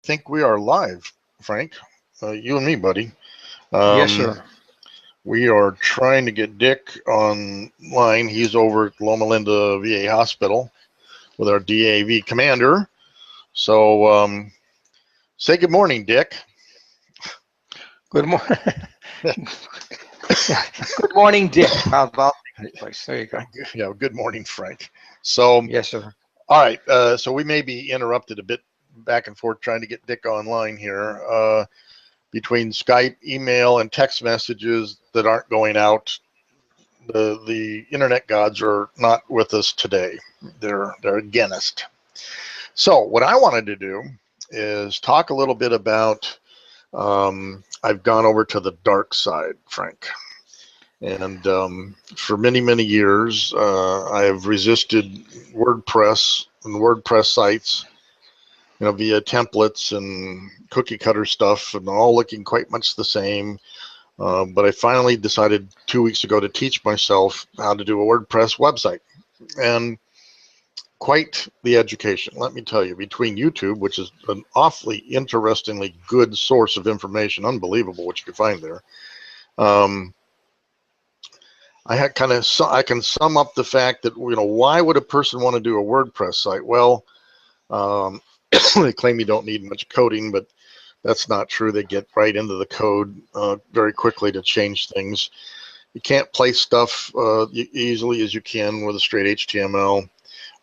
think we are live, Frank. You and me, buddy. Yes, Um, sir. we are trying to get Dick online. He's over at Loma Linda VA Hospital with our DAV commander. So say good morning, Dick. Good morning. Good morning, Dick. How about place? There you go. Yeah, good morning, Frank. So, Yes, sir. all right. So we may be interrupted a bit back and forth trying to get Dick online here. Between Skype, email, and text messages that aren't going out, the internet gods are not with us today. They're against. So what I wanted to do is talk a little bit about. I've gone over to the dark side, Frank, and for many years I have resisted WordPress and WordPress sites, via templates and cookie cutter stuff, and all looking quite much the same. But I finally decided 2 weeks ago to teach myself how to do a WordPress website, and quite the education, let me tell you. Between YouTube, which is an awfully interestingly good source of information, unbelievable what you can find there. I can sum up the fact that why would a person want to do a WordPress site? Well, they claim you don't need much coding, but that's not true. They get right into the code very quickly to change things. You can't place stuff easily as you can with a straight HTML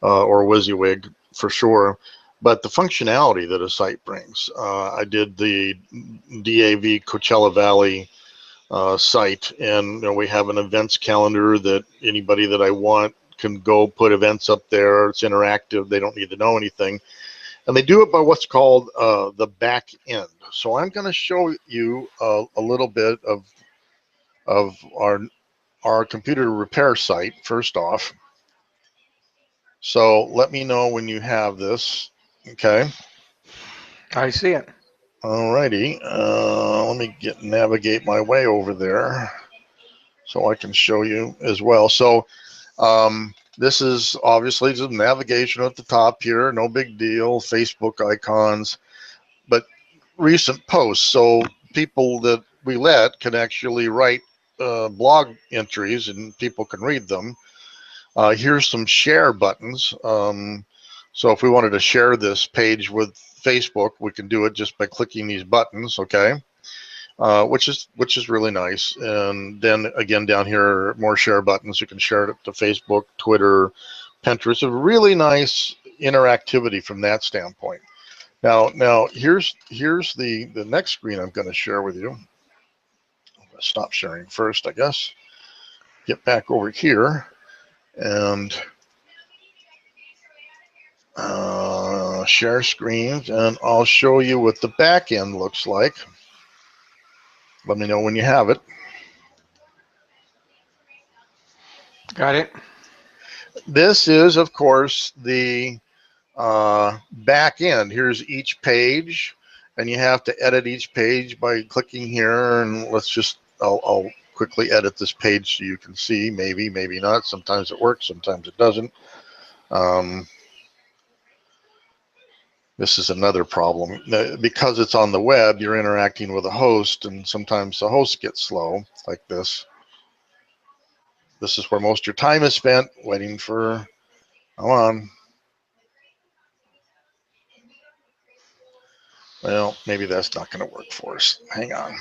or WYSIWYG for sure. But the functionality that a site brings. I did the DAV Coachella Valley site, and we have an events calendar that anybody that I want can go put events up there. It's interactive. They don't need to know anything. And they do it by what's called the back end. So I'm going to show you a little bit of our computer repair site first off. So let me know when you have this. Okay. I see it. Alrighty. Let me navigate my way over there so I can show you as well. So this is obviously the navigation at the top here. No big deal. Facebook icons, but recent posts. So people that we let can actually write blog entries and people can read them. Here's some share buttons. So if we wanted to share this page with Facebook, we can do it just by clicking these buttons, okay? Which is really nice. And then again, down here, more share buttons. You can share it to Facebook, Twitter, Pinterest. A really nice interactivity from that standpoint. Now here's the next screen I'm going to share with you. I'm going to stop sharing first, I guess. Get back over here and share screens, and I'll show you what the back end looks like. Let me know when you have it. Got it. This is, of course, the back end. Here's each page, and you have to edit each page by clicking here. And I'll quickly edit this page so you can see. Maybe not. Sometimes it works, sometimes it doesn't. This is another problem. Because it's on the web, you're interacting with a host, and sometimes the host gets slow, like this. This is where most of your time is spent waiting for, come on. Well, maybe that's not going to work for us. Hang on.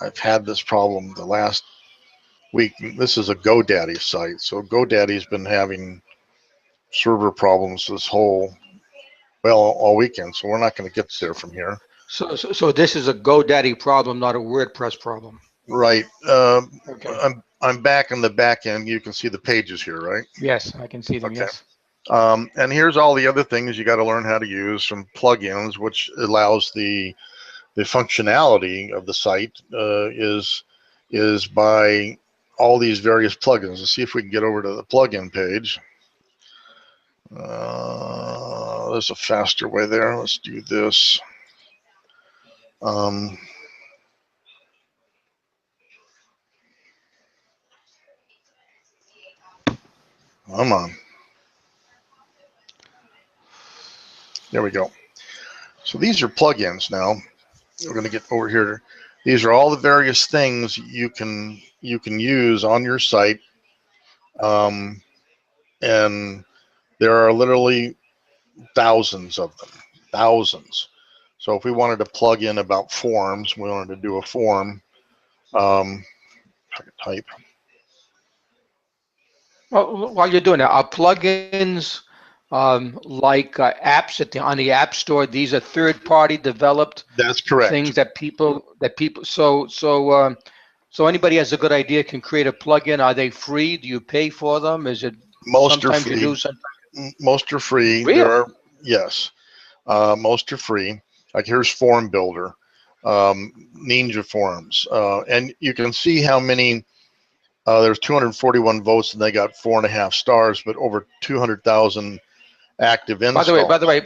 I've had this problem the last week. This is a GoDaddy site. So GoDaddy's been having server problems all weekend. So we're not going to get there from here. So this is a GoDaddy problem, not a WordPress problem. Right. Okay. I'm back in the back end. You can see the pages here, right? Yes, I can see them. Okay. Yes. And here's all the other things you got to learn how to use. Some plugins, which allows the functionality of the site is by all these various plugins. Let's see if we can get over to the plugin page. There's a faster way there. Let's do this. Come on. There we go. So these are plugins now. We're going to get over here. These are all the various things you can use on your site, and there are literally thousands of them, thousands. So if we wanted to plug in about forms, we wanted to do a form. I can type. Well, while you're doing that, are plugins like apps on the App Store? These are third-party developed That's correct. things that people. So anybody has a good idea can create a plugin. Are they free? Do you pay for them? Is it Most are sometimes you free. do, sometimes Most are free. There real? are, yes, most are free. Like here's Form Builder, Ninja Forms, and you can see how many. There's 241 votes, and they got 4.5 stars, but over 200,000 active installs. By the way,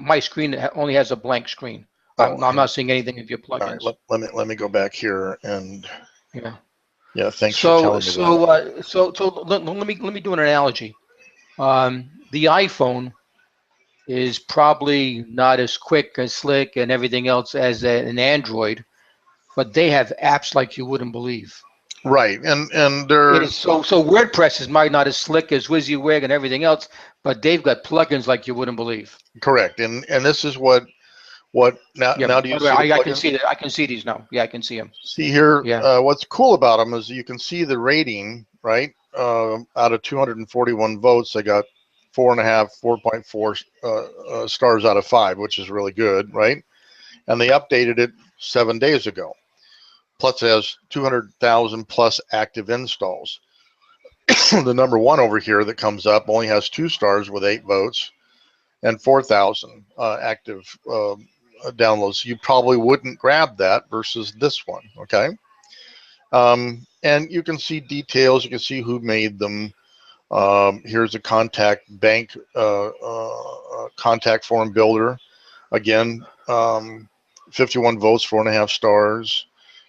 my screen only has a blank screen. Oh, I'm not seeing anything of your all right. plugins. Let me go back here and Yeah. yeah. Thanks for telling me that. Let me do an analogy. The iPhone is probably not as quick and slick and everything else as an Android, but they have apps like you wouldn't believe. Right, and It is there's so WordPress is might not as slick as WYSIWYG and everything else, but they've got plugins like you wouldn't believe. correct, and this is what Yeah. now do By you the way, see the I can plugins? see that. I can see these now. Yeah, I can see them. See here, Yeah. what's cool about them is you can see the rating, right? Out of 241 votes, they got 4.5, 4.4 stars out of 5, which is really good, right? And they updated it 7 days ago. Plus, it has 200,000 plus active installs. The number one over here that comes up only has 2 stars with 8 votes and 4,000 active downloads. You probably wouldn't grab that versus this one, okay? And you can see details. You can see who made them. Here's a contact bank contact form builder. Again, 51 votes, 4.5 stars,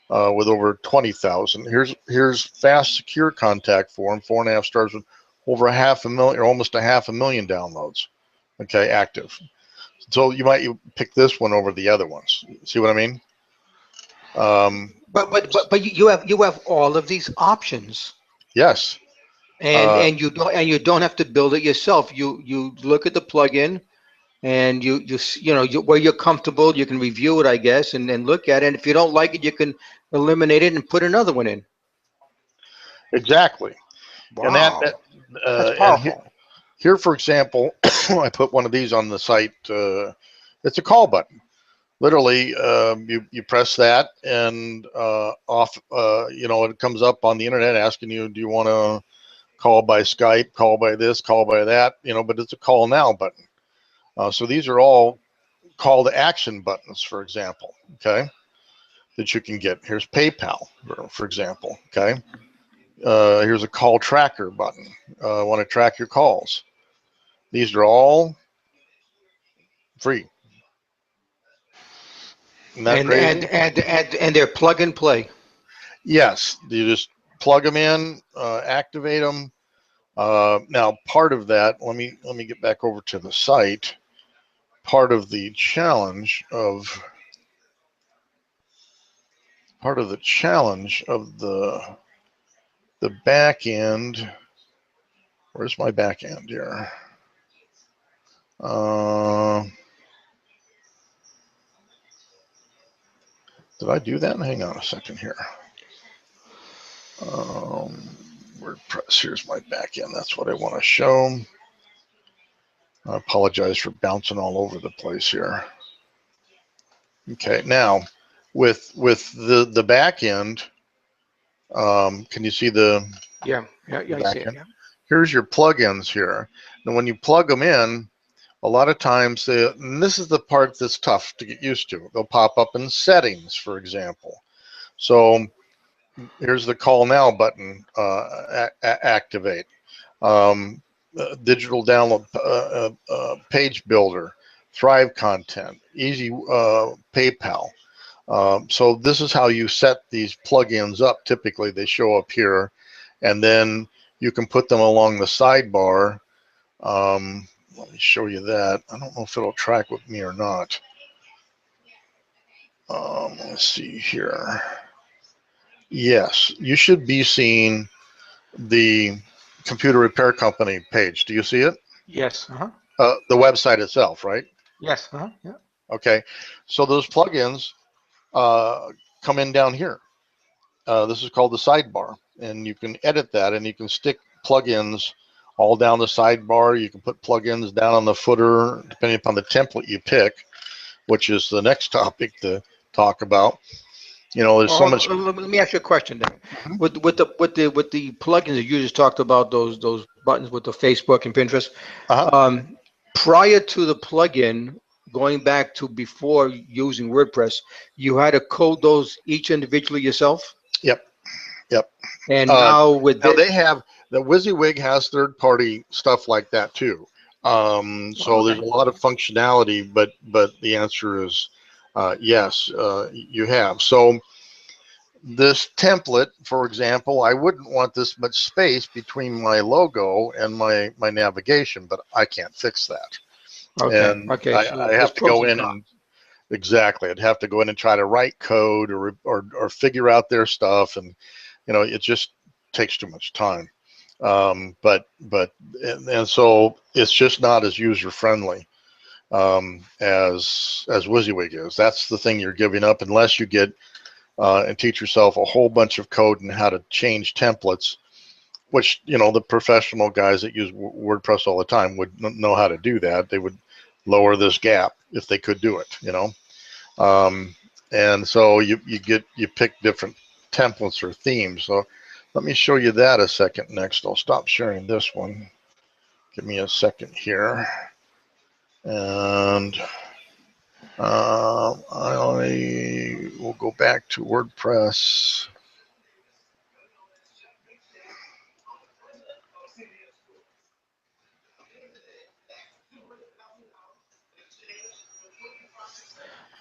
with over 20,000. Here's fast secure contact form, 4.5 stars with over 500,000 or almost 500,000 downloads. Okay, active. So you might pick this one over the other ones. See what I mean? But you have all of these options. Yes. And you don't have to build it yourself. You look at the plugin and where you're comfortable, you can review it, I guess, and then look at it. And if you don't like it, you can eliminate it and put another one in. Exactly. And Wow, that's and powerful. here, for example, I put one of these on the site. It's a call button. Literally, you press that, and off. It comes up on the internet asking you, do you want to call by Skype, call by this, call by that? But it's a call now button. So these are all call to action buttons, for example. Okay, that you can get. Here's PayPal, for example. Okay. Here's a call tracker button. Want to track your calls. These are all free. Isn't that crazy? And they're plug and play. Yes, you just plug them in, activate them. Now, part of that, let me get back over to the site. Part of the challenge of the back end. Where's my back end here? Did I do that? Hang on a second here. WordPress, here's my back end. That's what I want to show. I apologize for bouncing all over the place here. Okay, now with the back end, can you see the Yeah, I see back it. end? Yeah. Here's your plugins here. Now, when you plug them in, a lot of times, and this is the part that's tough to get used to, they'll pop up in settings, for example. So here's the call now button, activate. Digital download, page builder, Thrive content, easy PayPal. So this is how you set these plugins up. Typically, they show up here, and then you can put them along the sidebar. let me show you that. I don't know if it'll track with me or not. Let's see here. Yes, you should be seeing the computer repair company page. Do you see it? Yes. The website itself, right? Yes. Yeah. Okay. So those plugins come in down here. This is called the sidebar, and you can edit that, and you can stick plugins all down the sidebar. You can put plugins down on the footer, depending upon the template you pick, which is the next topic to talk about. You know, there's so Well, much. let me ask you a question then. With the plugins that you just talked about, those buttons with the Facebook and Pinterest, Uh-huh. prior to the plugin, going back to before using WordPress, you had to code those each individually yourself. Yep. Yep. And Uh, now with Now this, they have the WYSIWYG has third-party stuff like that too. So there's okay, a lot of functionality, but the answer is yes, you have. So this template, for example, I wouldn't want this much space between my logo and my navigation, but I can't fix that. And okay, so I there's have to pros go and in cons. and exactly, I'd have to go in and try to write code or figure out their stuff, and it just takes too much time. And so it's just not as user friendly as WYSIWYG is. That's the thing you're giving up unless you get and teach yourself a whole bunch of code and how to change templates, which the professional guys that use WordPress all the time would know how to do that. They would lower this gap if they could do it. Um, and so you pick different templates or themes. So let me show you that a second next. I'll stop sharing this one. Give me a second here. And I will go back to WordPress.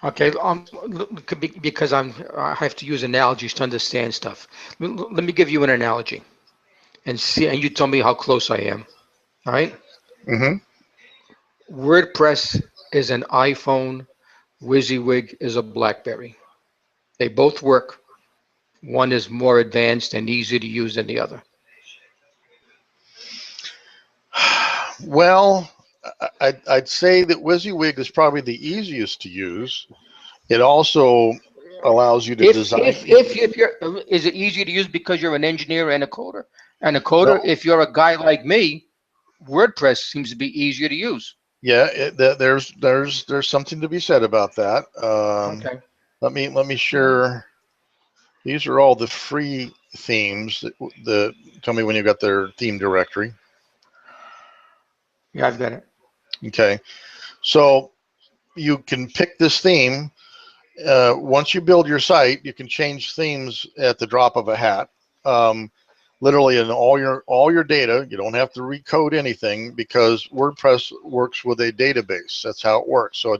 Okay, because I have to use analogies to understand stuff. Let me give you an analogy and see, and you tell me how close I am. All right. Mm-hmm. WordPress is an iPhone. WYSIWYG is a BlackBerry. They both work. One is more advanced and easier to use than the other. Well, I'd say that WYSIWYG is probably the easiest to use. It also allows you to design. If you're, is it easier to use because you're an engineer and a coder? And a coder, No, if you're a guy like me, WordPress seems to be easier to use. yeah, there's something to be said about that. Okay. Let me Well, share. These are all the free themes that tell me when you got their theme directory. yeah, I've got it. Okay, so you can pick this theme. Once you build your site, you can change themes at the drop of a hat. Literally in all your data, you don't have to recode anything because WordPress works with a database. That's how it works. So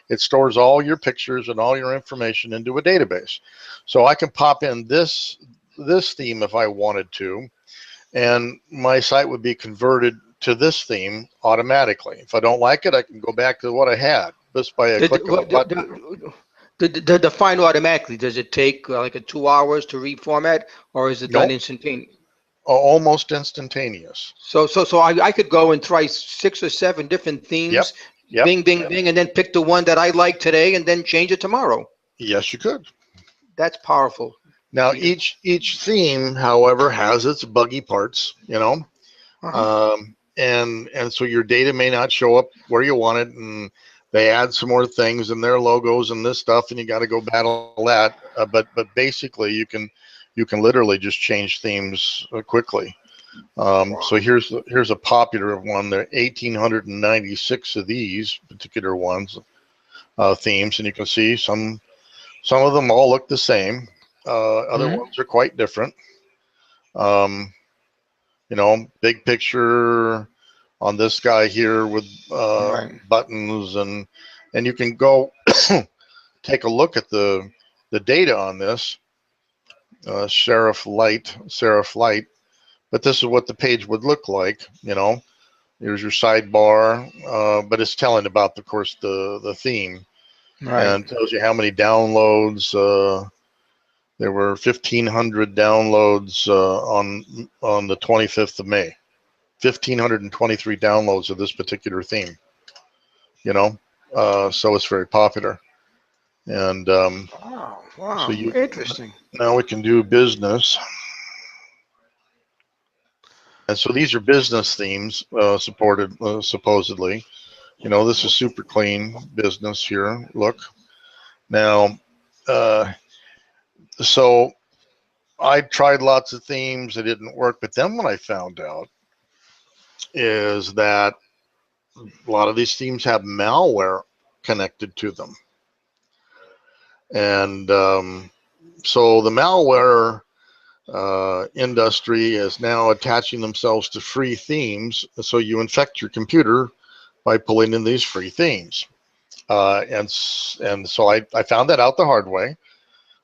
it stores all your pictures and all your information into a database. So I can pop in this theme if I wanted to, and my site would be converted to this theme automatically. If I don't like it, I can go back to what I had just by a click of a button. The define automatically, does it take like a 2 hours to reformat, or is it done Nope, instantaneously? almost instantaneous. So I could go and try 6 or 7 different Yep, themes, yep. bing, and then pick the one that I like today and then change it tomorrow. Yes, you could. That's powerful. Now Yeah. each theme, however, has its buggy parts. Uh-huh. And so your data may not show up where you want it, and they add some more things and their logos and this stuff, and you got to go battle that. But basically, you can literally just change themes quickly. So here's a popular one. There are 1,896 of these particular ones themes, and you can see some of them all look the same. Other Hmm. ones are quite different. Um, big picture on this guy here with Right. buttons, and you can go take a look at the data on this serif light. But this is what the page would look like. Here's your sidebar, but it's telling about, of course, the theme, Right. and tells you how many downloads. There were 1,500 downloads on the 25th of May. 1,523 downloads of this particular theme. You know, so it's very popular. And Wow. so Wow. you Interesting. now we can do business. And so these are business themes supported supposedly. You know, this is super clean business here. Look now. Uh, so I tried lots of themes. It didn't work. But then what I found out is that a lot of these themes have malware connected to them. And so the malware industry is now attaching themselves to free themes. So you infect your computer by pulling in these free themes. And so I found that out the hard way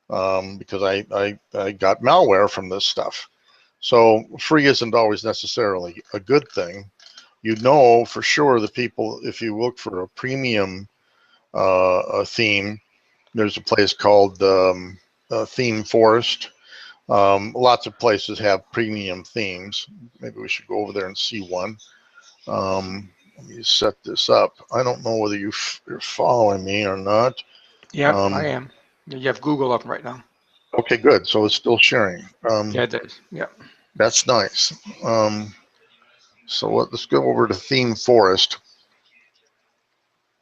because I got malware from this stuff. So free isn't always necessarily a good thing. You know for sure the people, if you look for a premium a theme, there's a place called Theme Forest. Lots of places have premium themes. Maybe we should go over there and see one. Let me set this up. I don't know whether you're following me or not. Yep, I am. You have Google up right now. Okay, good. So it's still sharing. Yeah, it is. Yep. That's nice. So let's go over to Theme Forest.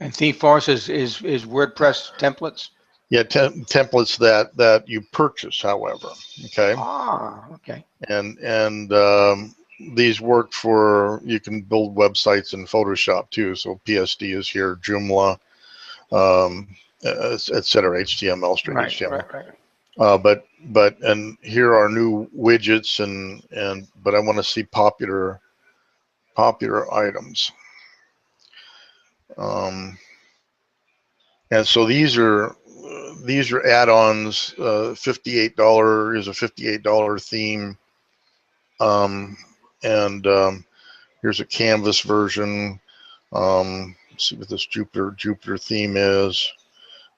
And Theme Forest is WordPress templates. Yeah, templates that you purchase, however. Okay, Ah, okay. and these work for, you can build websites in Photoshop too. So PSD is here, Joomla, etc. HTML, straight Right, HTML. right, right. And here are new widgets but I want to see popular items. And so these are add-ons. $58 is a $58 theme, and here's a Canvas version. Let's see what this Jupiter theme is.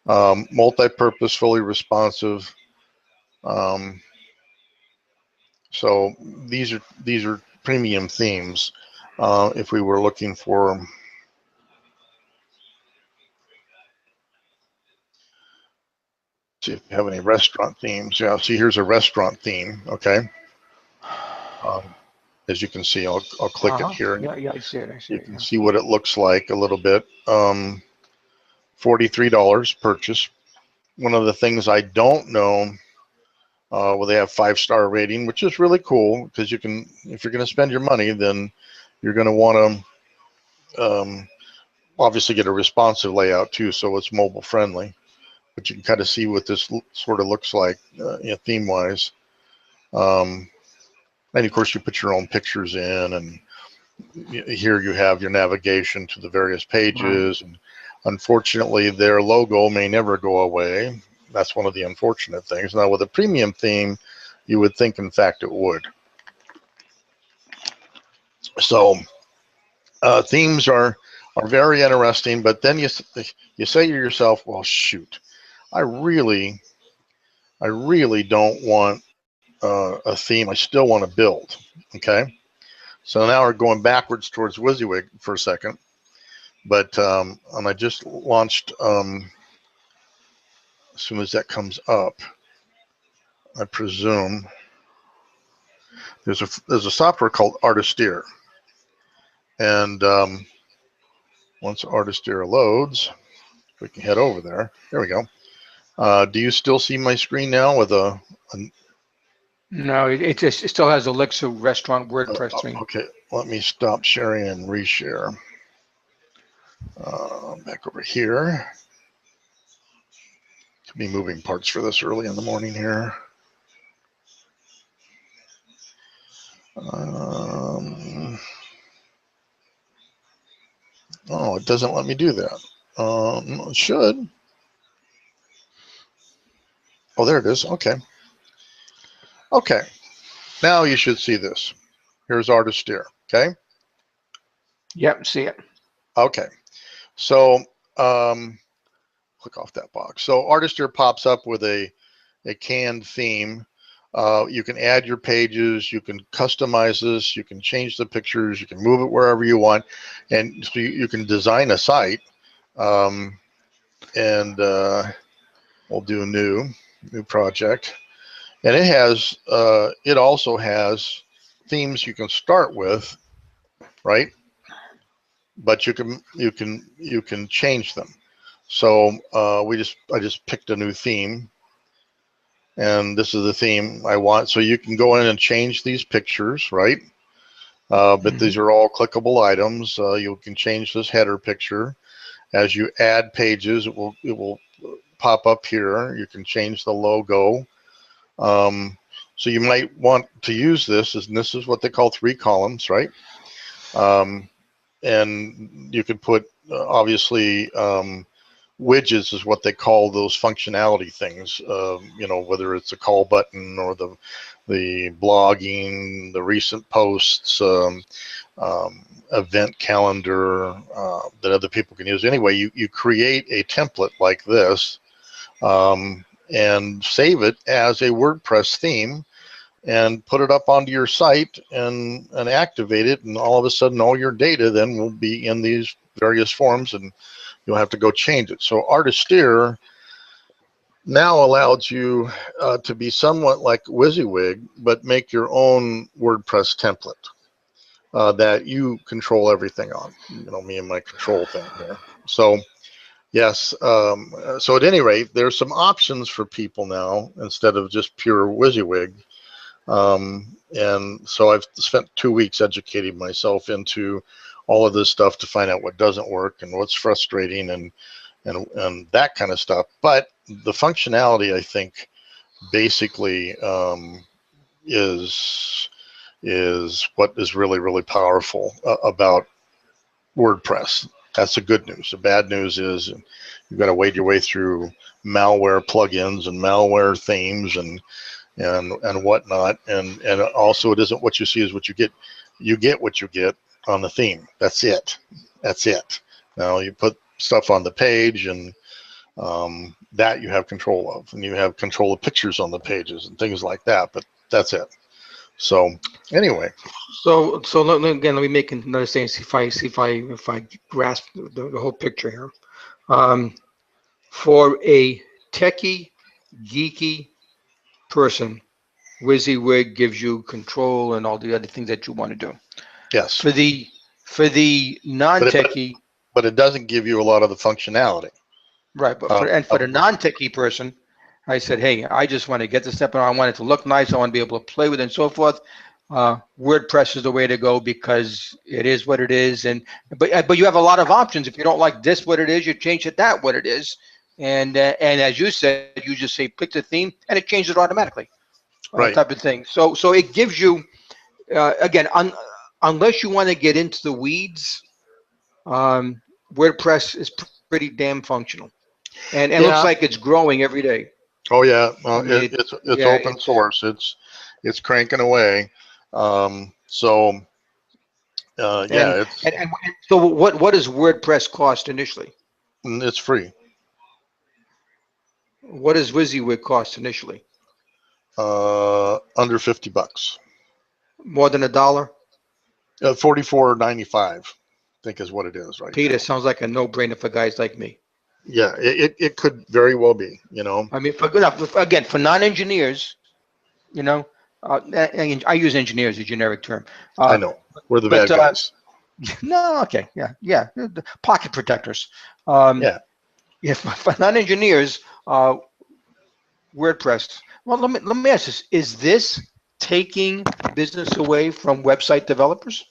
Multi-purpose, fully responsive. So these are premium themes. If we were looking for, see if we have any restaurant themes. Yeah, see, here's a restaurant theme. Okay. As you can see, I'll click it here. Yeah, yeah, I see it. I see You it. can Yeah. see what it looks like a little bit. $43 purchase. One of the things I don't know, well, they have 5-star rating, which is really cool because you can, if you're going to spend your money, then you're going to want to obviously get a responsive layout too, so it's mobile friendly. But you can kind of see what this sort of looks like, theme wise. And of course, you put your own pictures in, and here you have your navigation to the various Right. pages. And unfortunately, their logo may never go away. That's one of the unfortunate things. Now, with a premium theme, you would think, in fact, it would. So themes are very interesting, but then you say to yourself, well, shoot, I really don't want a theme. I still want to build. Okay. So now we're going backwards towards WYSIWYG for a second. But and I just launched, as soon as that comes up, I presume there's a software called Artisteer, and once Artisteer loads, we can head over there. There we go. Do you still see my screen now with a No, it still has Elixir restaurant WordPress theme. okay, let me stop sharing and reshare. Back over here. Could be moving parts for this early in the morning here. Oh, it doesn't let me do that. It should. Oh, there it is. Okay. Okay. Now you should see this. Here's Artisteer. Okay. Yep, see it. Okay. So click off that box. So Artisteer pops up with a canned theme. You can add your pages, you can customize this, you can change the pictures, you can move it wherever you want, and so you can design a site. Um, and we'll do new project, and it also has themes you can start with, right? But you can change them. So I just picked a new theme, and this is the theme I want. So you can go in and change these pictures, right? But these are all clickable items. You can change this header picture as you add pages. It will pop up here. You can change the logo. So you might want to use this, and this is what they call 3 columns, right? And you can put obviously widgets is what they call those functionality things. Whether it's a call button or the blogging, the recent posts, event calendar that other people can use. Anyway, you create a template like this, and save it as a WordPress theme, and put it up onto your site, and activate it, and all of a sudden all your data then will be in these various forms, and you'll have to go change it. So Artisteer now allows you to be somewhat like WYSIWYG, but make your own WordPress template that you control everything on. Me and my control thing here. So yes, so at any rate, there's some options for people now instead of just pure WYSIWYG. And so I've spent 2 weeks educating myself into all of this stuff to find out what doesn't work and what's frustrating, and that kind of stuff. But the functionality, I think, basically is what is really, really powerful about WordPress. That's the good news. The bad news is you've got to wade your way through malware plugins and malware themes and whatnot, and also it isn't what you see is what you get. You get what you get on the theme. That's it. Now you put stuff on the page, and that you have control of, and you have control of pictures on the pages and things like that. But that's it. So anyway, So again, let me make another statement. See if I grasp the whole picture here. For a techie, geeky person, WYSIWYG gives you control and all the other things that you want to do. yes, For the non-techie, but it doesn't give you a lot of the functionality. right? But for the non-techie person, I said, hey, I just want to get the step, and I want it to look nice. I want to be able to play with it and so forth. WordPress is the way to go because it is what it is, but you have a lot of options. If you don't like this what it is, you change it that what it is, and as you said, you just say pick the theme and it changes it automatically, Right. type of thing. So it gives you again, unless you want to get into the weeds, WordPress is pretty damn functional, and looks Yeah. like it's growing every day. Oh yeah. I mean, It's open source. It's cranking away. So and, yeah, and so what does WordPress cost initially? it's free. What does WYSIWYG cost initially? Under $50. More than $1? $44.95, I think is what it is right Peter, now. sounds like a no-brainer for guys like me. Yeah, it could very well be. I mean, again, for non-engineers, you know, I use engineer as a generic term. I know we're the But bad guys. no, okay, yeah, the pocket protectors. Um, Yeah. yeah, for non-engineers, WordPress. Well, let me ask this: is this taking business away from website developers?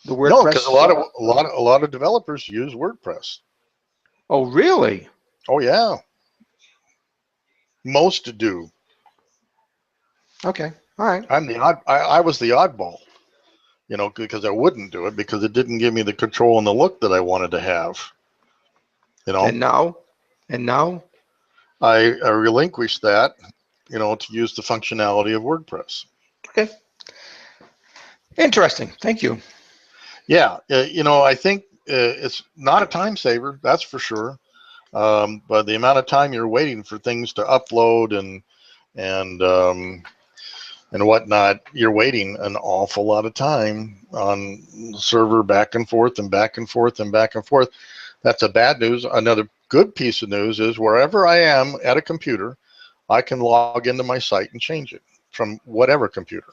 The No, because WordPress. a lot of developers use WordPress. Oh, really? Oh yeah, most do. Okay. All right. I was the oddball, because I wouldn't do it because it didn't give me the control and the look that I wanted to have. And now, I relinquished that, to use the functionality of WordPress. okay. Interesting. Thank you. Yeah, I think it's not a time saver, that's for sure. But the amount of time you're waiting for things to upload and and whatnot, you're waiting an awful lot of time on the server back and forth and back and forth and back and forth. That's a bad news. Another good piece of news is wherever I am at a computer, I can log into my site and change it from whatever computer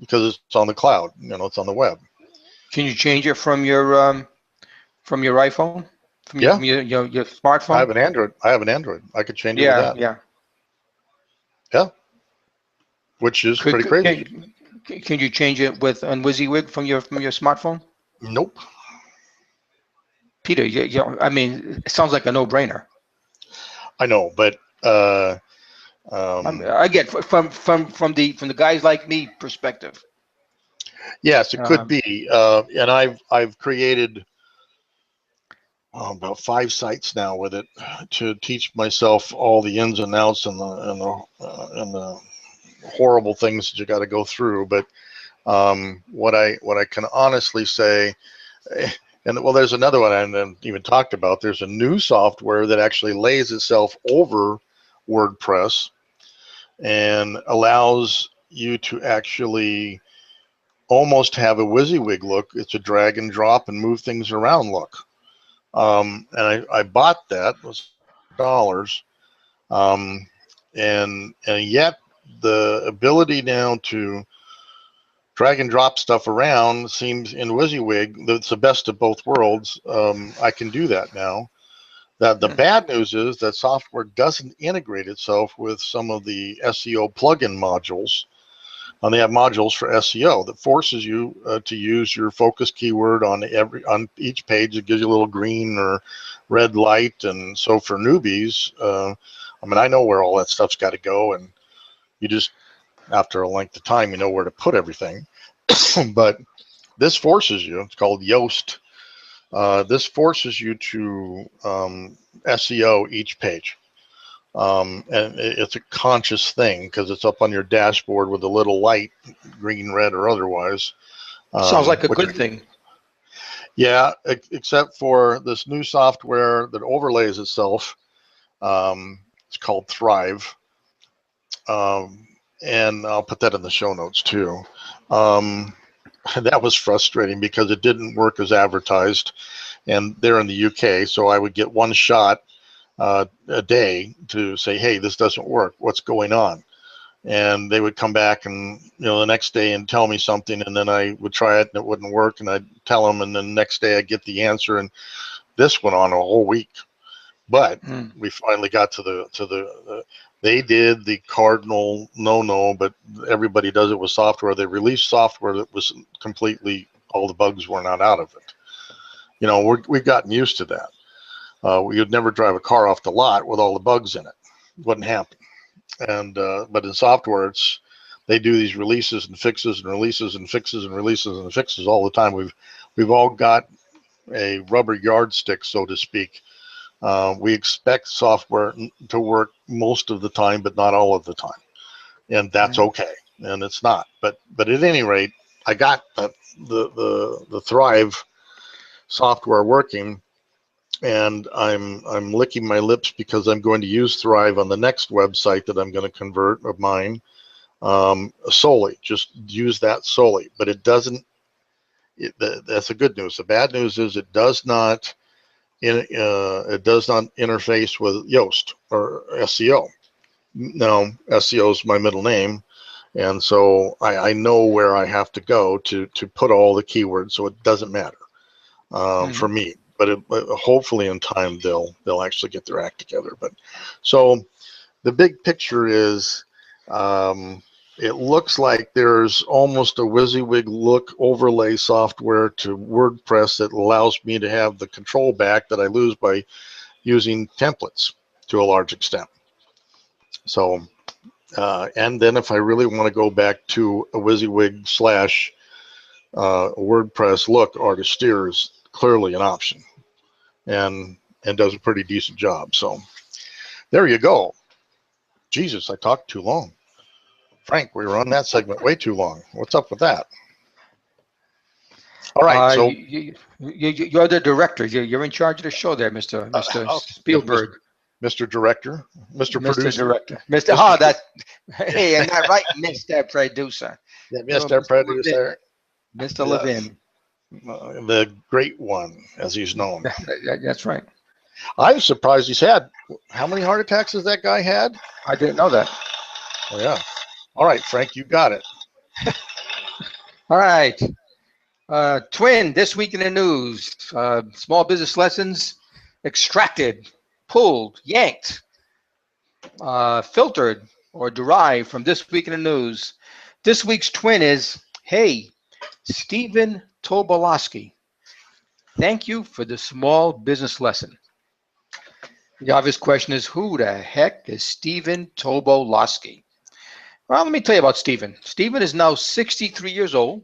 because it's on the cloud. It's on the web. Can you change it from your iPhone, Yeah, from your I smartphone? have an Android. I have an Android. I could change it with Yeah, that. yeah. Yeah, which is Could, pretty could crazy. can you change it with on WYSIWYG from your smartphone? Nope. Peter, I mean, it sounds like a no-brainer. I know, but um, I get from the guys like me perspective. yes, it could Um, be. And I've created about 5 sites now with it to teach myself all the ins and outs and the horrible things that you got to go through. But what I can honestly say, and well, there's another one I haven't even talked about. There's a new software that actually lays itself over WordPress and allows you to actually almost have a WYSIWYG look. It's a drag and drop and move things around look. And I bought that. It was $100. Um, and yet the ability now to drag and drop stuff around seems in WYSIWYG that's the best of both worlds. I can do that now. That the bad news is that software doesn't integrate itself with some of the SEO plugin modules. And they have modules for SEO that forces you to use your focus keyword on each page. It gives you a little green or red light, and so for newbies, I mean, I know where all that stuff's got to go, and you just after a length of time, you know where to put everything. But this forces you. It's called Yoast. This forces you to SEO each page. And it's a conscious thing because it's up on your dashboard with a little light, green, red, or otherwise. Sounds like a Which, good thing. yeah, except for this new software that overlays itself. It's called Thrive, um, and I'll put that in the show notes too. Um, that was frustrating because it didn't work as advertised, and they're in the UK, so I would get one shot a day to say, hey, this doesn't work. What's going on? And they would come back and the next day and tell me something, and then I would try it and it wouldn't work, and I'd tell them, and then the next day I'd get the answer, and this went on a whole week. But Hmm. we finally got to the they did the cardinal no, but everybody does it with software. They released software that was completely, all the bugs were not out of it. We've gotten used to that. We would never drive a car off the lot with all the bugs in it. Wouldn't happen. And but in software, they do these releases and fixes and releases and fixes and releases and fixes all the time. We've all got a rubber yardstick, so to speak. We expect software to work most of the time, but not all of the time, and that's Hmm. okay. And it's not. But at any rate, I got the Thrive software working, and I'm licking my lips because I'm going to use Thrive on the next website that I'm going to convert of mine, solely. Just use that solely. But it doesn't. That's the good news. The bad news is it does not interface with Yoast or SEO. Now SEO is my middle name, and so I know where I have to go to put all the keywords, so it doesn't matter for Hmm. me. But hopefully in time they'll actually get their act together. But so the big picture is, it looks like there's almost a WYSIWYG look overlay software to WordPress that allows me to have the control back that I lose by using templates to a large extent. So, and then if I really want to go back to a WYSIWYG slash WordPress look, Artisteer is clearly an option, and does a pretty decent job. So there you go. Jesus, I talked too long. Frank, we were on that segment way too long. What's up with that? All right, so You're the director. You're in charge of the show there, Mr. okay, Spielberg. Mr. Director, Mr. Mr. Producer, Director. Mr. Mr. Oh, that. Hey, isn't that right? Mr. Producer. Yeah, Oh, Mr. Producer, Mr. yes, Levin. the great one, as he's known. That's right. I'm surprised he's had. How many heart attacks has that guy had? I didn't know that. Oh, yeah. All right, Frank, you got it. All right. Twin, this week in the news. Small business lessons extracted, pulled, yanked, filtered, or derived from this week in the news. This week's twin is, hey, Stephen Tobolowsky. Thank you for the small business lesson. The obvious question is, who the heck is Stephen Tobolowsky? Well, let me tell you about Stephen. Stephen is now 63 years old,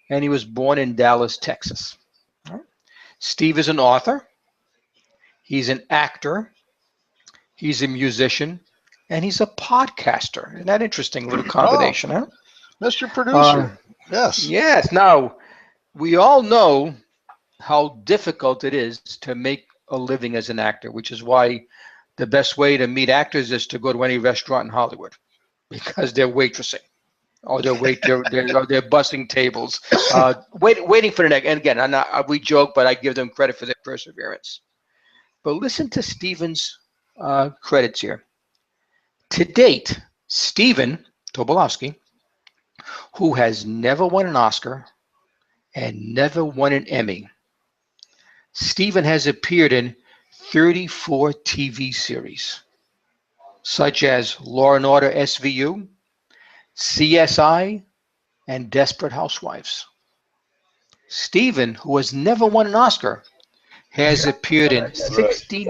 and he was born in Dallas, Texas. Steve is an author. He's an actor. He's a musician, and he's a podcaster. Isn't that interesting? A little combination, huh? Mr. Producer, yes. Yes. Now, we all know how difficult it is to make a living as an actor, which is why the best way to meet actors is to go to any restaurant in Hollywood, because they're waitressing, or they're bussing tables, waiting for the next. And again, we joke, but I give them credit for their perseverance. But listen to Stephen's credits here. To date, Stephen Tobolowsky, who has never won an Oscar and never won an Emmy, Stephen has appeared in 34 TV series, such as Law and Order SVU, CSI, and Desperate Housewives. Stephen, who has never won an Oscar, has appeared in 69.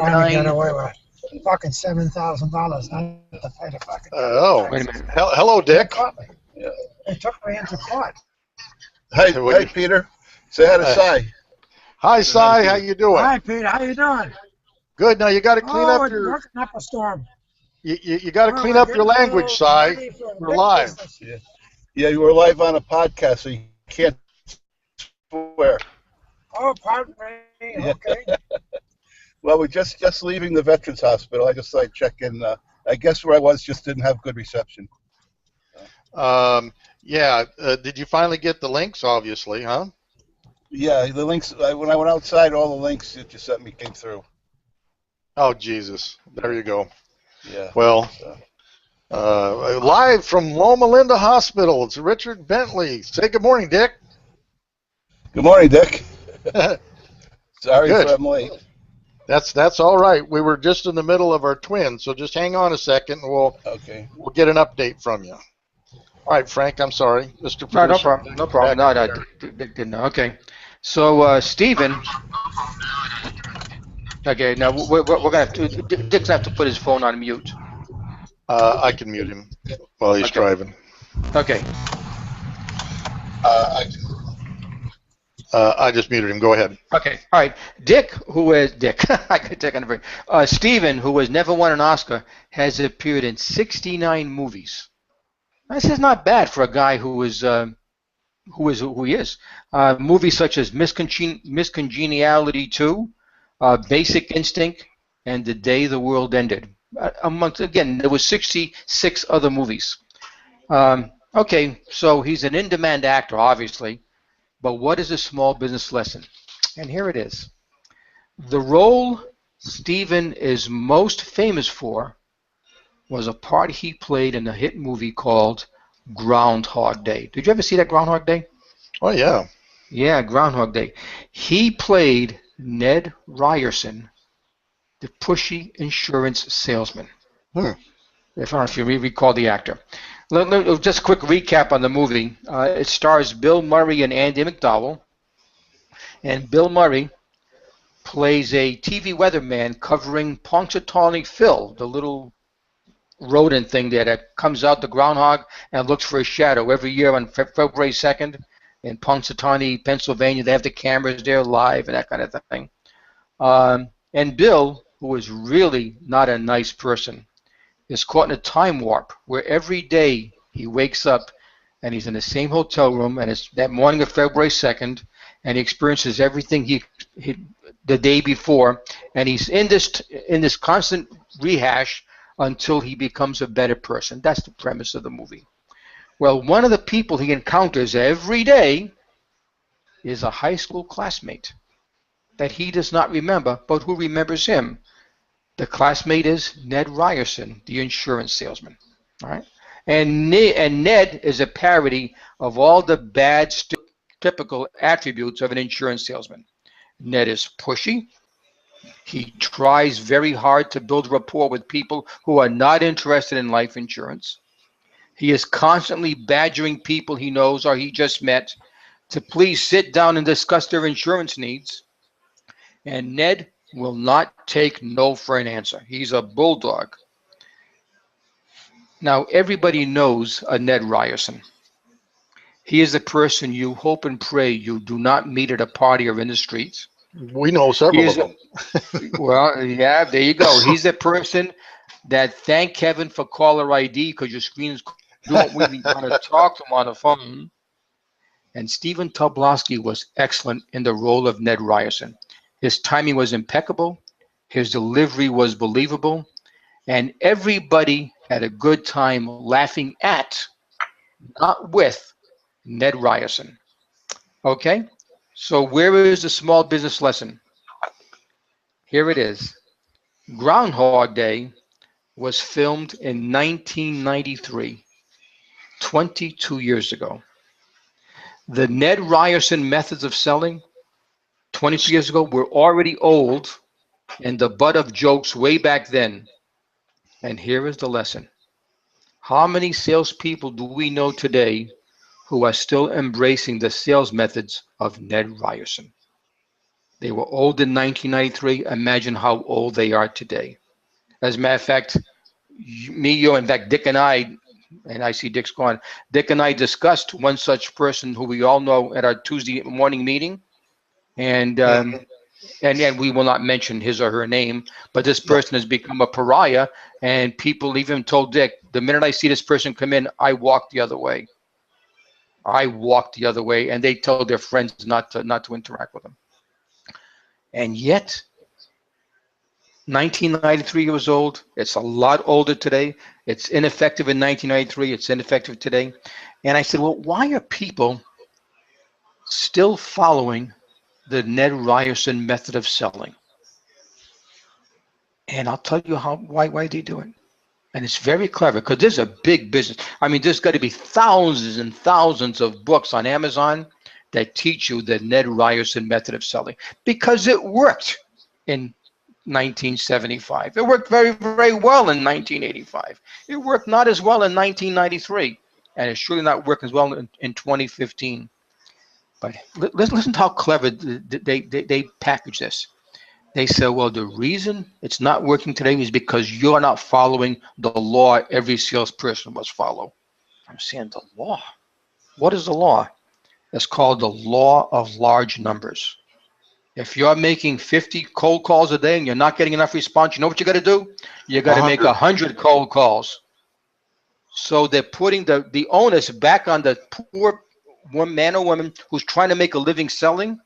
Fucking $7,000 not to pay the fucking. Wait a minute. Hello, Dick. They took me into court. Hey, Peter. Say hi to Cy. Hi, Cy. How you doing? Hi, Pete. How you doing? Good. Now you got to clean up your. Working up a storm. You got to clean up your language, Cy. We're live. Yeah, you were live on a podcast, so you can't swear. Oh, pardon me. Okay. Well, we're just leaving the Veterans Hospital. I just like checking. I guess where I was just didn't have good reception. Yeah. Did you finally get the links? Obviously, huh? Yeah, the links. When I went outside, all the links that you sent me came through. Oh, Jesus. There you go. Yeah. Well, live from Loma Linda Hospital, it's Richard Bentley. Say good morning, Dick. Good morning, Dick. Sorry Good. if I'm late. That's all right. We were just in the middle of our twin, so just hang on a second, and we'll get an update from you. All right, Frank. I'm sorry, Mr. Producer. No problem. No problem. No, didn't know. Okay. So, Stephen. Okay. Now we're gonna have to. Dick's gonna have to put his phone on mute. I can mute him while he's driving. Okay. I just muted him. Go ahead. Okay. All right. Dick. I could take on a break. Stephen, who has never won an Oscar, has appeared in 69 movies. This is not bad for a guy who is who he is. Movies such as Miss Congeniality 2, Basic Instinct, and The Day the World Ended. Again, there were 66 other movies. Okay, so he's an in-demand actor, obviously, but what is a small business lesson? And here it is. The role Stephen is most famous for was a part he played in a hit movie called Groundhog Day. Did you ever see that Groundhog Day? Oh, yeah. Yeah, Groundhog Day. He played Ned Ryerson, the pushy insurance salesman. If I don't know if you recall the actor. Just a quick recap on the movie. It stars Bill Murray and Andy McDowell. And Bill Murray plays a TV weatherman covering Punxsutawney Phil, the little rodent thing there that comes out the groundhog and looks for a shadow every year on February 2nd in Punxsutawney, Pennsylvania. They have the cameras there live and that kind of thing. And Bill, who is really not a nice person, is caught in a time warp where every day he wakes up and he's in the same hotel room, and it's that morning of February 2nd, and he experiences everything he the day before, and he's in this constant rehash until he becomes a better person. That's the premise of the movie. Well, one of the people he encounters every day is a high school classmate that he does not remember, but who remembers him. The classmate is Ned Ryerson, the insurance salesman. All right, and Ned is a parody of all the bad, typical attributes of an insurance salesman. Ned is pushy. He tries very hard to build rapport with people who are not interested in life insurance. He is constantly badgering people he knows or he just met to please sit down and discuss their insurance needs. And Ned will not take no for an answer. He's a bulldog. Now, everybody knows a Ned Ryerson. He is the person you hope and pray you do not meet at a party or in the streets. We know several of them. Well, yeah, there you go. He's the person that thank Kevin for caller ID because your screen is. Don't really want to talk to him on the phone. And Stephen Tobolowsky was excellent in the role of Ned Ryerson. His timing was impeccable. His delivery was believable. And everybody had a good time laughing at, not with, Ned Ryerson. Okay? So where is the small business lesson? Here it is. Groundhog Day was filmed in 1993, 22 years ago. The Ned Ryerson methods of selling 22 years ago were already old and the butt of jokes way back then. And here is the lesson. How many salespeople do we know today who are still embracing the sales methods of Ned Ryerson? They were old in 1993. Imagine how old they are today. As a matter of fact, me, you, in fact, Dick and I see Dick's gone. Dick and I discussed one such person who we all know at our Tuesday morning meeting, and we will not mention his or her name, but this person has become a pariah, and people even told Dick, the minute I see this person come in, I walk the other way. And they told their friends not to interact with him. And yet, 1993 years old. It's a lot older today. It's ineffective in 1993. It's ineffective today. And I said, well, why are people still following the Ned Ryerson method of selling? And I'll tell you why they do it. And it's very clever because this is a big business. I mean, there's got to be thousands and thousands of books on Amazon that teach you the Ned Ryerson method of selling because it worked in 1975. It worked very, very well in 1985. It worked not as well in 1993, and it's surely not working as well in 2015. But listen to how clever they package this. They say, well, the reason it's not working today is because you're not following the law every salesperson must follow. I'm saying the law. What is the law? It's called the law of large numbers. If you're making 50 cold calls a day and you're not getting enough response, you know what you got to do? You got to make 100 cold calls. So they're putting the onus back on the poor man or woman who's trying to make a living selling.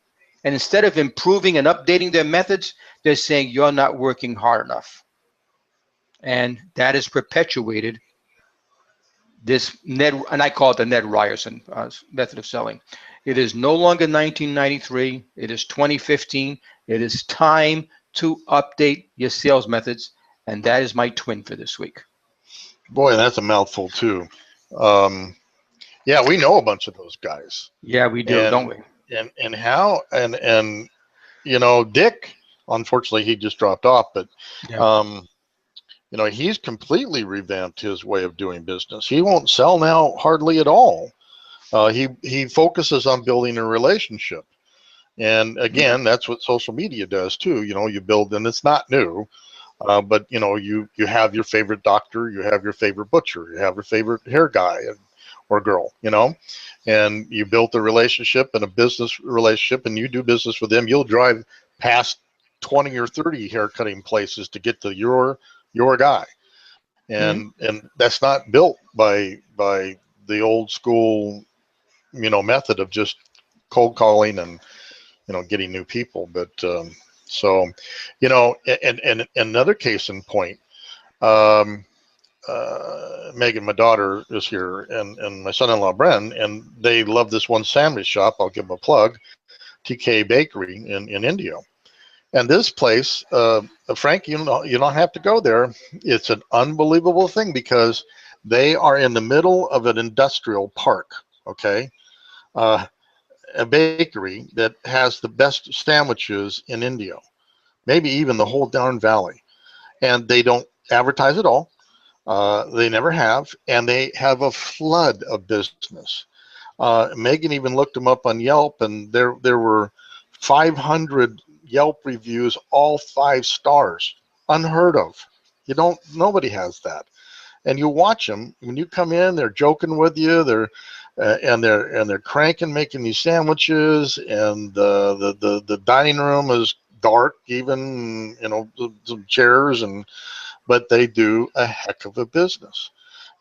And instead of improving and updating their methods, they're saying you're not working hard enough. And that is perpetuated this Ned, and I call it the Ned Ryerson method of selling. It is no longer 1993. It is 2015. It is time to update your sales methods, and that is my twin for this week. Boy, that's a mouthful too. Yeah, we know a bunch of those guys. Yeah, we do, don't we? And how and you know, Dick, unfortunately, he just dropped off, but Yeah. you know, he's completely revamped his way of doing business. He won't sell now hardly at all. He focuses on building a relationship. And again, that's what social media does too. You know, you build, and it's not new, but you know, you have your favorite doctor, you have your favorite butcher, you have your favorite hair guy or girl, you know, and you built a relationship and a business relationship, and you do business with them. You'll drive past 20 or 30 haircutting places to get to your guy, and that's not built by the old school, method of just cold calling and getting new people. But so, and another case in point. Um, Megan, my daughter, is here, and my son-in-law Bren, and they love this one sandwich shop. I'll give them a plug, TK Bakery in India. And this place, Frank, you don't have to go there. It's an unbelievable thing because they are in the middle of an industrial park. Okay, a bakery that has the best sandwiches in India, maybe even the whole darn valley, and they don't advertise at all. They never have, and they have a flood of business. Megan even looked them up on Yelp, and there were 500 Yelp reviews, all 5 stars, unheard of. Nobody has that. And you watch them when you come in. They're joking with you. They're cranking, making these sandwiches, and the dining room is dark, even some chairs, but they do a heck of a business.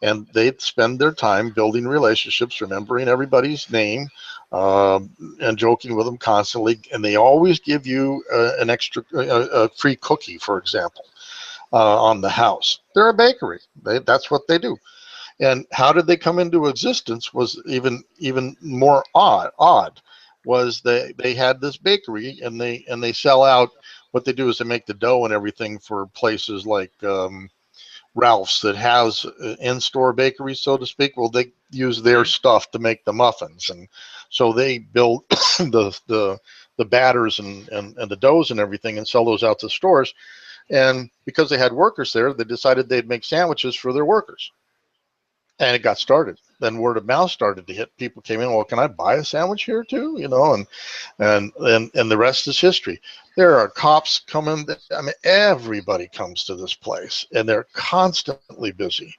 And they spend their time building relationships, remembering everybody's name, and joking with them constantly. And they always give you an extra a free cookie, for example, on the house. They're a bakery. That's what they do. And how did they come into existence was even more odd. Was they had this bakery, and they sell out. What they do is they make the dough and everything for places like Ralph's that has in-store bakery, so to speak. Well, they use their stuff to make the muffins, and so they build the batters and the doughs and everything and sell those out to stores. And because they had workers there, they decided they'd make sandwiches for their workers. And it got started. Then word of mouth started to hit. People came in, well, can I buy a sandwich here too? And the rest is history. There are cops coming. I mean, everybody comes to this place, and they're constantly busy.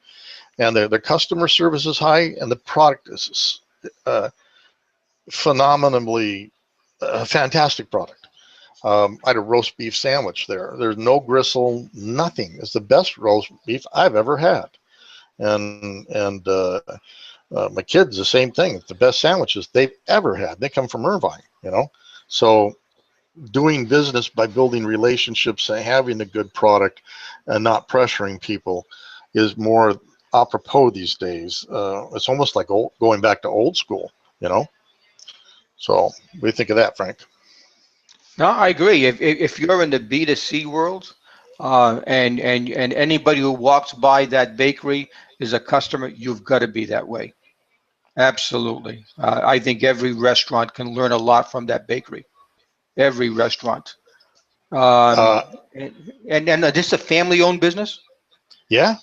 And their customer service is high, and the product is phenomenally fantastic product. I had a roast beef sandwich there. There's no gristle, nothing. It's the best roast beef I've ever had. And my kids, the same thing. It's the best sandwiches they've ever had. They come from Irvine, So doing business by building relationships and having a good product and not pressuring people is more apropos these days. It's almost like going back to old school, So what do you think of that, Frank? No, I agree. If you're in the B2C world, and anybody who walks by that bakery is a customer, you've got to be that way. Absolutely. I think every restaurant can learn a lot from that bakery. Every restaurant. Uh, And this is a family-owned business? yeah,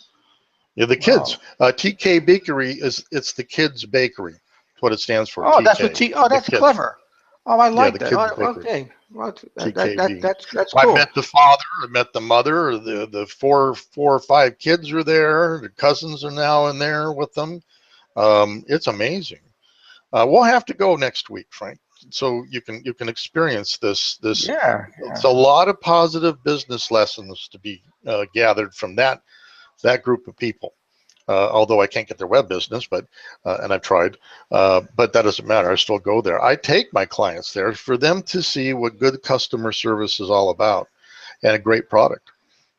the kids. Wow. TK Bakery it's the kids' bakery. That's what it stands for. Oh, that's TK. that's Kids. clever. Oh, I Yeah, like the that. kids' Oh, bakery. okay. Well, TKB. that's I cool. met the father, I met the mother, the four or five kids are there. The cousins are now in there with them. It's amazing. We'll have to go next week, Frank, so you can experience this. Yeah. It's a lot of positive business lessons to be gathered from that group of people. Although I can't get their web business, but and I've tried, but that doesn't matter. I still go there. I take my clients there for them to see what good customer service is all about, and a great product.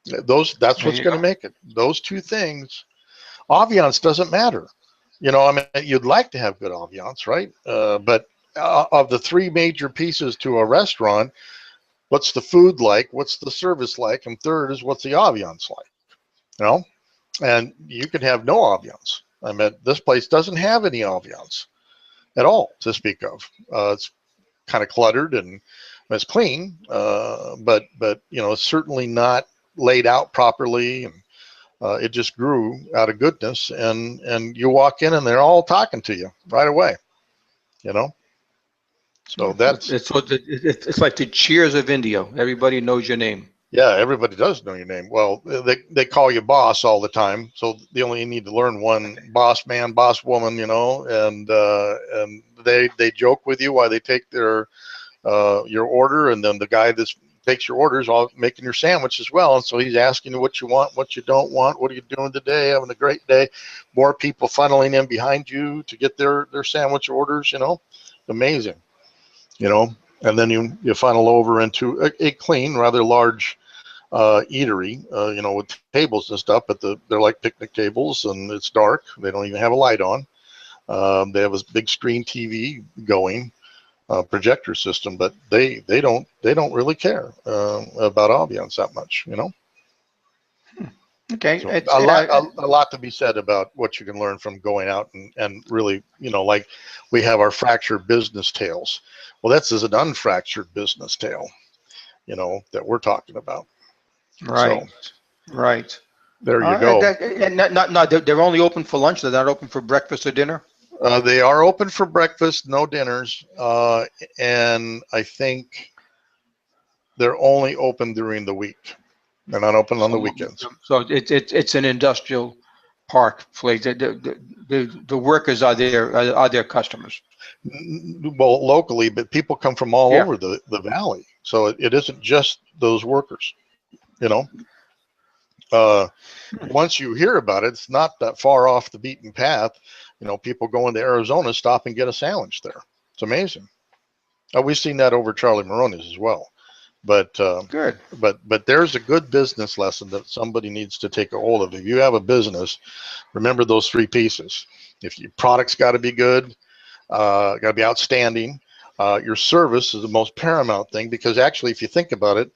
That's There what's you going to go. make it. Those two things. Ambiance doesn't matter. I mean, you'd like to have good ambiance, right? But of the three major pieces to a restaurant, what's the food like? What's the service like? And third is what's the ambiance like? You know, and you can have no ambiance. I mean, this place doesn't have any ambiance at all to speak of. It's kind of cluttered and it's clean, but it's certainly not laid out properly, and it just grew out of goodness. And you walk in and they're all talking to you right away. You know, so that's It's like the Cheers of India. Everybody knows your name. yeah. Everybody does know your name. Well, they call you boss all the time, so they only need to learn one: boss man, boss woman. And they joke with you while they take their your order, and then the guy that's takes your orders while making your sandwich as well. And so he's asking you what you want, what you don't want, what are you doing today, having a great day. More people funneling in behind you to get their sandwich orders, amazing, and then you funnel over into a clean, rather large eatery, with tables and stuff, but they're like picnic tables, and it's dark. They don't even have a light on. They have a big screen TV going, projector system, but they don't really care about ambiance that much, Okay. So It's a lot to be said about what you can learn from going out and really, like we have our fractured business tales. Well, that's an unfractured business tale, that we're talking about. right. So Right. there you go. And not they're only open for lunch. They're not open for breakfast or dinner. They are open for breakfast, no dinners, and I think they're only open during the week. They're not open on the weekends. So it's an industrial park place. The workers are their customers. Well, locally, but people come from all Yeah. over the valley, so it isn't just those workers. You know, once you hear about it, it's not that far off the beaten path. People going to Arizona stop and get a sandwich there. It's amazing. We've seen that over Charlie Maroney's as well. But Good. but there's a good business lesson that somebody needs to take a hold of. If you have a business, remember those three pieces. If your product's got to be good, got to be outstanding. Your service is the most paramount thing, because actually, if you think about it,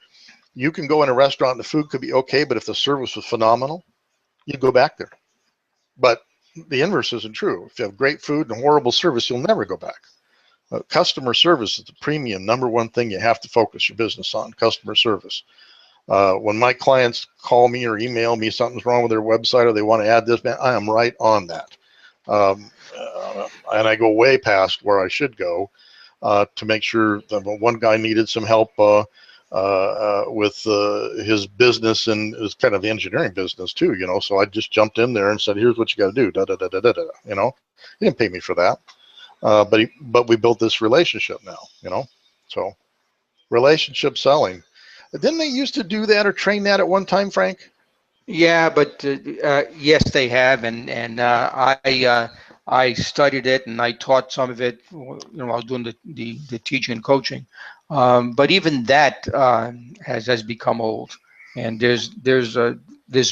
you can go in a restaurant and the food could be okay, but if the service was phenomenal, you'd go back there. But the inverse isn't true. If you have great food and horrible service, you'll never go back. Customer service is the premium #1 thing you have to focus your business on, customer service. When my clients call me or email me something's wrong with their website or they want to add this, man, I am right on that. And I go way past where I should go to make sure that one guy needed some help with his business, and it was kind of the engineering business too, so I just jumped in there and said, here's what you got to do, da, da, da, da, da, da. He didn't pay me for that. But we built this relationship now, so relationship selling. Didn't they used to do that or train that at one time, Frank? Yeah, but yes, they have, and I studied it and I taught some of it. I was doing the teaching and coaching, but even that has become old, and there's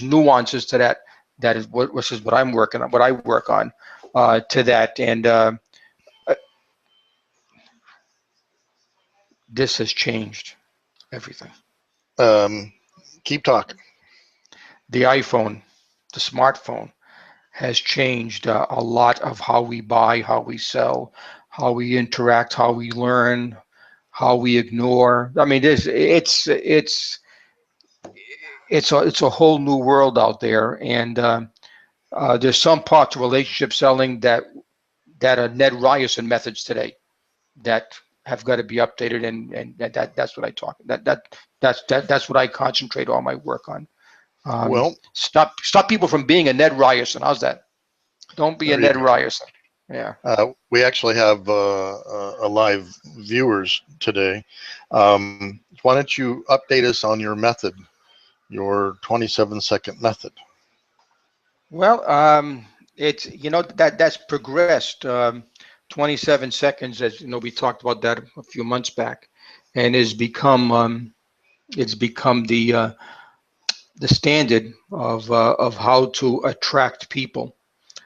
nuances to that. That is which is what I'm working on, what I work on to that, and this has changed everything. Keep talking. The iPhone, the smartphone, has changed a lot of how we buy, how we sell, how we interact, how we learn, how we ignore. I mean, it's a whole new world out there, and there's some parts of relationship selling that are Ned Ryerson methods today that have got to be updated, and that's what I talk. That's what I concentrate all my work on. Well, Stop people from being a Ned Ryerson. How's that? Don't be a there you Ned go. Ryerson. Yeah. We actually have a live viewers today. Why don't you update us on your method, your 27-second method? Well, it's that's progressed. 27 seconds, as we talked about that a few months back, and has become it's become the standard of how to attract people,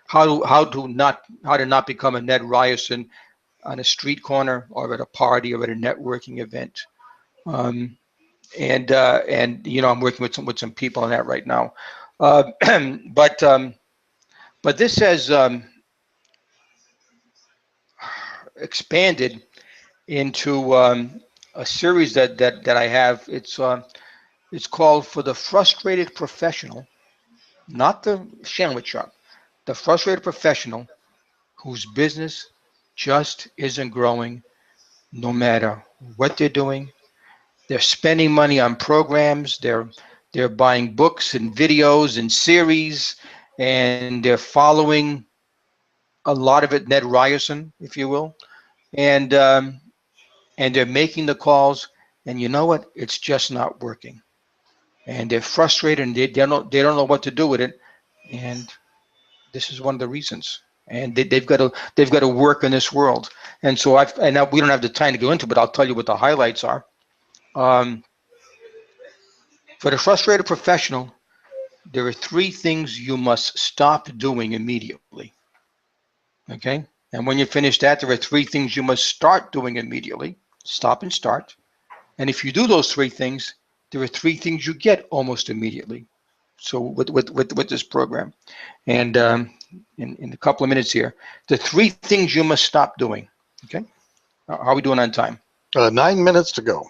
how to not become a Ned Ryerson on a street corner or at a party or at a networking event. Um, and I'm working with some people on that right now. But this has expanded into a series that I have. It's called For the Frustrated Professional, not the sandwich shop, the frustrated professional whose business just isn't growing no matter what they're doing. They're spending money on programs. They're buying books and videos and series, and they're following a lot of it Ned Ryerson, if you will, and they're making the calls, and you know what? It's just not working. And they're frustrated and they don't know what to do with it. And this is one of the reasons. And they've got to work in this world. And so and now we don't have the time to go into, but I'll tell you what the highlights are. Um, for the frustrated professional, there are 3 things you must stop doing immediately. Okay? And when you finish that, there are 3 things you must start doing immediately. Stop and start. And if you do those 3 things, there are 3 things you get almost immediately. So with this program. And in a couple of minutes here, the 3 things you must stop doing. Okay? How are we doing on time? 9 minutes to go.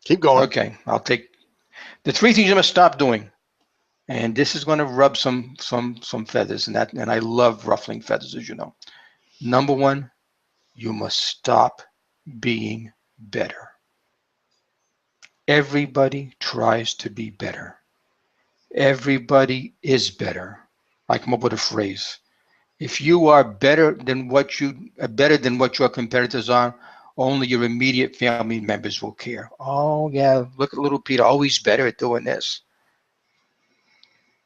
Keep going. Okay, I'll take the 3 things you must stop doing. And this is going to rub some feathers, and I love ruffling feathers, as you know. Number 1, you must stop being better. Everybody tries to be better. Everybody is better. I come up with a phrase. If you are better than what your competitors are, only your immediate family members will care. Oh yeah, look at little Peter, always better at doing this.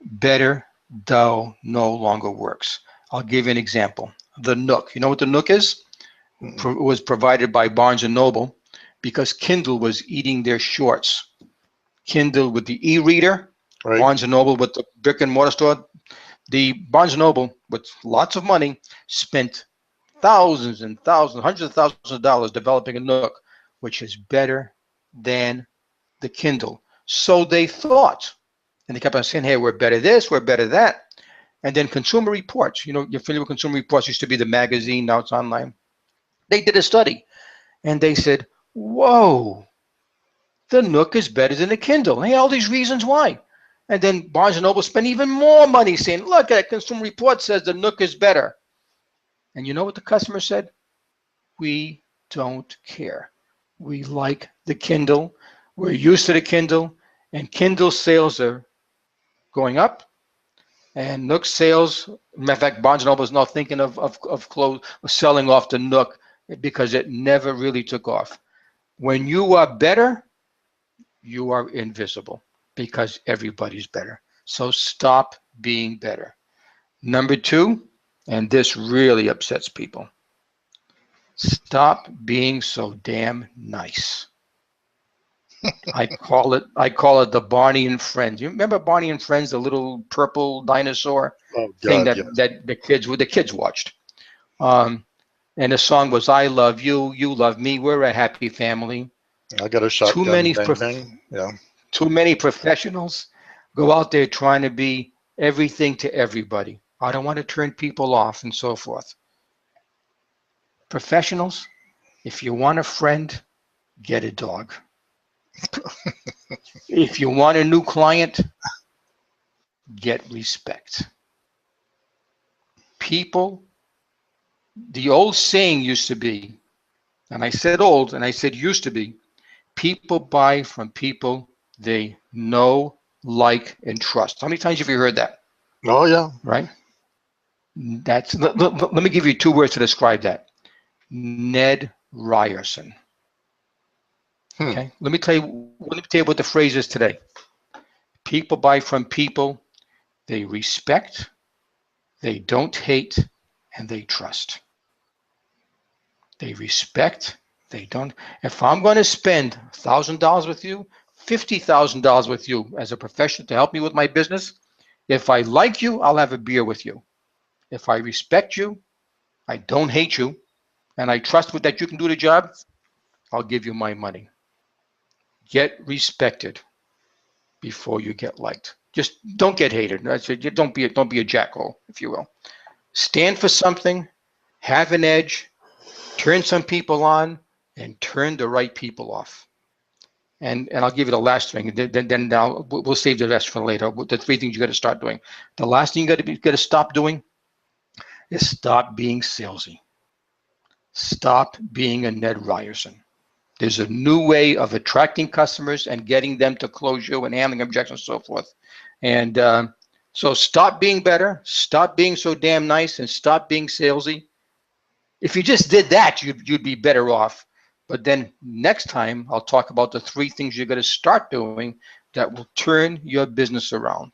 Better, though, no longer works. I'll give you an example. The Nook. You know what the Nook is? It was provided by Barnes & Noble because Kindle was eating their shorts. Kindle with the e-reader, Right. Barnes & Noble with the brick and mortar store. The Barnes & Noble, with lots of money, spent thousands and thousands, hundreds of thousands of dollars developing a Nook, which is better than the Kindle. So they thought, and they kept on saying, hey, we're better this, we're better that. And then Consumer Reports, you're familiar with Consumer Reports, used to be the magazine, now it's online. They did a study, and they said, whoa, the Nook is better than the Kindle. Hey, all these reasons why. And then Barnes & Noble spent even more money saying, look at it, Consumer Reports says the Nook is better. And you know what the customer said? We don't care. We like the Kindle. We're used to the Kindle. And Kindle sales are going up. And Nook sales, matter of fact, Barnes & Noble is now thinking of selling off the Nook because it never really took off. When you are better, you are invisible because everybody's better. So stop being better. Number 2, and this really upsets people, stop being so damn nice. I call it the Barney and Friends. You remember Barney and Friends, the little purple dinosaur thing that the kids watched. And the song was "I love you, you love me, we're a happy family." I got a shotgun. Too many professionals go out there trying to be everything to everybody. I don't want to turn people off and so forth. Professionals, if you want a friend, get a dog. If you want a new client, get respect. People, the old saying used to be, and I said old and I said used to be, people buy from people they know, like, and trust. How many times have you heard that? Oh yeah. Right? Let me give you 2 words to describe that. Ned Ryerson. Okay. Let me tell you what the phrase is today. People buy from people they respect, they don't hate, and they trust. They respect, they don't. If I'm going to spend $1,000 with you, $50,000 with you as a professional to help me with my business, if I like you, I'll have a beer with you. If I respect you, I don't hate you, and I trust that you can do the job, I'll give you my money. Get respected before you get liked. Just don't get hated. Don't be a jackhole, if you will. Stand for something, have an edge, turn some people on, and turn the right people off. And I'll give you the last thing. Then we'll save the rest for later. The 3 things you got to start doing. The last thing you got to stop doing is stop being salesy. Stop being a Ned Ryerson. There's a new way of attracting customers and getting them to close you and handling objections and so forth. And so stop being better, stop being so damn nice, and stop being salesy. If you just did that, you'd be better off. But then next time, I'll talk about the 3 things you're going to start doing that will turn your business around.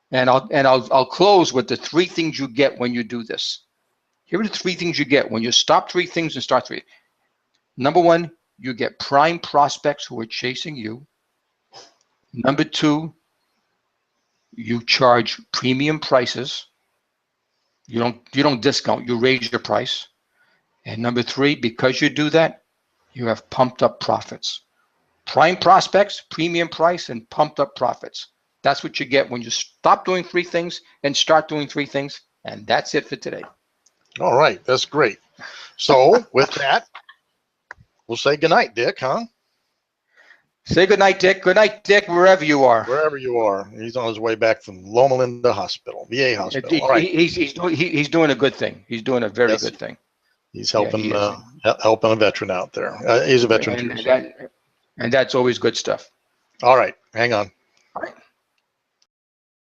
And I'll close with the 3 things you get when you do this. Here are the 3 things you get when you stop 3 things and start 3. Number 1, you get prime prospects who are chasing you. Number 2, you charge premium prices. You don't discount, you raise your price. And number 3, because you do that, you have pumped up profits. Prime prospects, premium price, and pumped up profits. That's what you get when you stop doing 3 things and start doing 3 things. And that's it for today. All right, that's great. So with that, we'll say goodnight, Dick, huh? Say goodnight, Dick. Good night, Dick, wherever you are. Wherever you are. He's on his way back from Loma Linda Hospital, VA Hospital. All right. He's doing a good thing. He's doing a very good thing. He's helping helping a veteran out there. He's a veteran too. And that's always good stuff. All right, hang on.